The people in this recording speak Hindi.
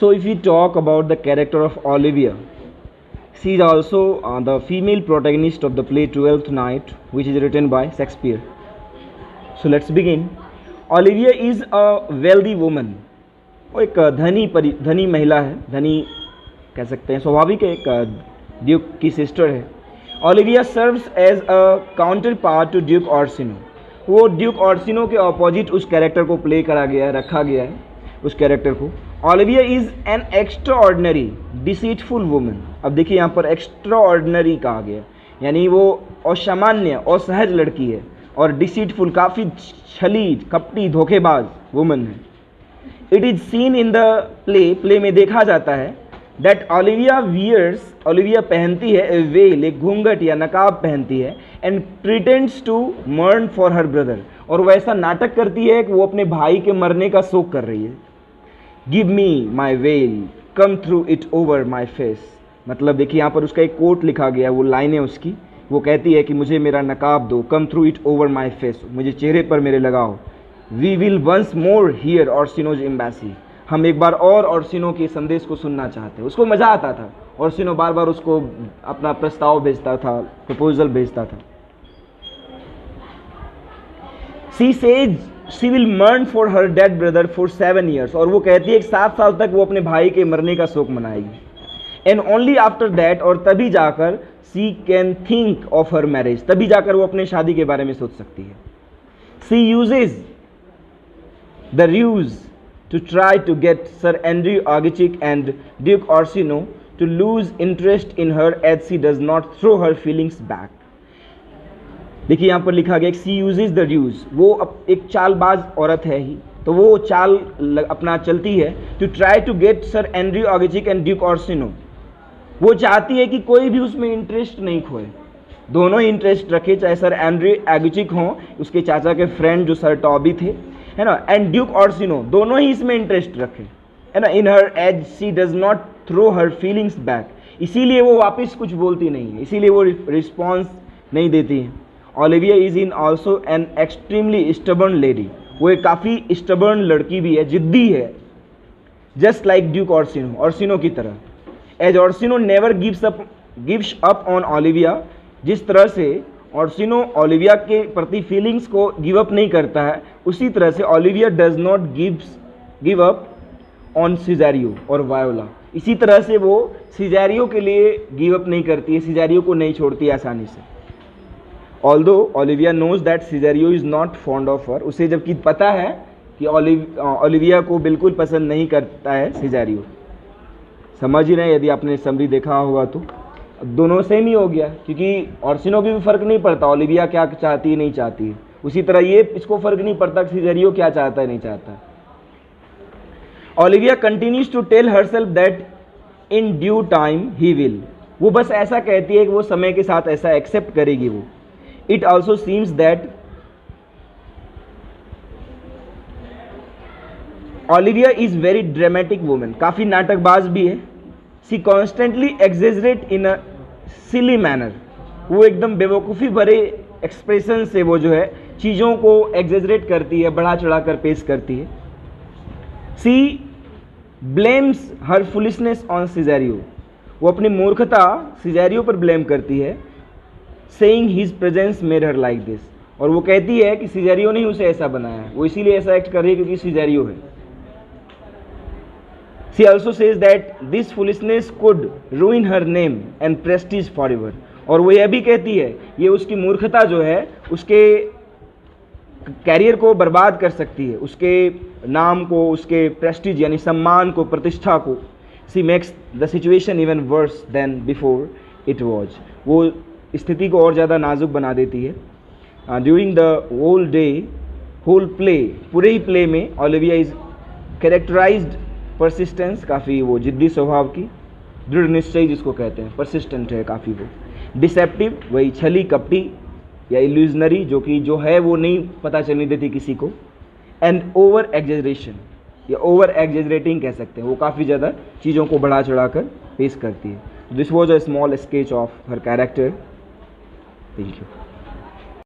So if we talk about the character of Olivia, she is also the female protagonist of the play Twelfth Night, which is written by Shakespeare. So let's begin. Olivia is a wealthy woman. वो एक धनी महिला है, धनी कह सकते हैं, स्वाभाविक है, एक ड्यूक की सिस्टर है. Olivia serves as a counterpart to Duke Orsino. वो ड्यूक ऑर्सिनो के अपोजिट उस कैरेक्टर को प्ले करा गया है, रखा गया है उस कैरेक्टर को. Olivia is an extraordinary deceitful woman. अब देखिए यहाँ पर एक्स्ट्रा ऑर्डिनरी कहा गया, यानी वो असामान्य असहज लड़की है, और डिसीटफुल काफ़ी छली कपटी धोखेबाज वुमन है. It is seen in the play में देखा जाता है दैट ओलिविया वियर्स, ओलिविया पहनती है ए वेल, एक घूंघट या नकाब पहनती है, एंड प्रिटेंड्स टू मर्न फॉर हर ब्रदर. और वो ऐसा नाटक करती है कि वो अपने भाई के मरने का शोक कर रही है. Give me my well, come through it over my face. मतलब देखिए यहाँ पर उसका एक कोट लिखा गया, वो लाइन है उसकी. वो कहती है कि मुझे मेरा नकाब दो, come through it over my face, मुझे चेहरे पर मेरे लगाओ. We will once more hear Orsino's embassy. हम एक बार और ऑर्सिनो के संदेश को सुनना चाहते हैं. उसको मज़ा आता था, ऑर्सिनो बार बार उसको अपना प्रस्ताव भेजता था, प्रपोजल भेजता था. सी सेज शी विल मर्न for her dead brother for 7 years. और वो कहती है कि 7 साल तक वो अपने भाई के मरने का शोक मनाएगी. एंड ओनली आफ्टर दैट, और तभी जाकर she can think of her marriage, तभी जाकर वो अपने शादी के बारे में सोच सकती है. She uses the ruse to try to get Sir Andrew Aguecheek and Duke Orsino to lose interest in her as she does not throw her feelings back. देखिए यहाँ पर लिखा गया सी यूजेज द ड्यूज. वो एक चालबाज औरत है ही, तो वो चाल अपना चलती है. To try to get sir Andrew Aguecheek and duke Orsino. वो चाहती है कि कोई भी उसमें इंटरेस्ट नहीं खोए, दोनों ही इंटरेस्ट रखे, चाहे सर एंड्रयू ऑगेचिक हों, उसके चाचा के फ्रेंड जो सर टॉबी थे, है ना, एंड ड्यूक ऑर्सिनो, दोनों ही इसमें इंटरेस्ट रखे, है ना. In her age she does not throw her feelings back. इसीलिए वो वापस कुछ बोलती नहीं है, इसीलिए वो रिस्पॉन्स नहीं देती है. Olivia is in also an extremely stubborn lady. वो एक काफ़ी स्टबर्न लड़की भी है, जिद्दी है, just like Duke Orsino, Orsino की तरह. As Orsino never gives up on Olivia, जिस तरह से ऑर्सिनो ओलिविया के प्रति फीलिंग्स को गिव अप नहीं करता है, उसी तरह से Olivia does not give up on Cesario और वायोला. इसी तरह से वो सिजेरियो के लिए गिव अप नहीं करती है, सिजेरियो को नहीं छोड़ती आसानी से. Although Olivia knows that Cesario is not fond of her. उसे जबकि पता है कि ओलिविया को बिल्कुल पसंद नहीं करता है सिजेरियो. समझ ही रहे, यदि आपने समरी देखा होगा तो दोनों सेम ही हो गया, क्योंकि ऑर्सिनो की भी फर्क नहीं पड़ता ओलिविया क्या चाहती है नहीं चाहती है, उसी तरह ये इसको फर्क नहीं पड़ता कि सिजेरियो क्या चाहता है नहीं चाहता. Olivia continues to tell herself that in due time he will. वो बस ऐसा कहती है कि वो समय के साथ ऐसा एक्सेप्ट करेगी वो. It also seems that Olivia is very dramatic woman. काफ़ी नाटकबाज भी है. सी कॉन्स्टेंटली एग्जेजरेट इन अ सिली मैनर. वो एकदम बेवकूफ़ी भरे एक्सप्रेशन से वो जो है चीज़ों को एग्जेजरेट करती है, बढ़ा चढ़ा कर पेश करती है. सी ब्लेम्स हर फुलिशनेस ऑन सिजेरियो. वो अपनी मूर्खता सिजेरियो पर ब्लेम करती है. Saying his presence made her like this. और वो कहती है कि सिजेरियो ने उसे ऐसा बनाया है, वो इसीलिए ऐसा एक्ट कर रही है क्योंकि सिजेरियो है. She also says that this foolishness could ruin her name and prestige forever. और वो यह भी कहती है ये उसकी मूर्खता जो है उसके कैरियर को बर्बाद कर सकती है, उसके नाम को, उसके प्रेस्टीज यानी सम्मान को, प्रतिष्ठा को. She makes the situation even worse than before it was. वो स्थिति को और ज़्यादा नाजुक बना देती है. During the whole play, पूरे ही प्ले में ओलिविया इज कैरेक्टराइज्ड परसिस्टेंस, काफ़ी वो जिद्दी स्वभाव की, दृढ़ निश्चय जिसको कहते हैं, परसिस्टेंट है काफ़ी वो. डिसेप्टिव, वही छली कपटी या इल्यूजनरी, जो है वो नहीं पता चलने देती किसी को. एंड ओवर एग्जेजरेशन, या ओवर एग्जेजरेटिंग कह सकते हैं, वो काफ़ी ज़्यादा चीज़ों को बढ़ा चढ़ा कर पेश करती है. This was a small sketch of her character. Thank you.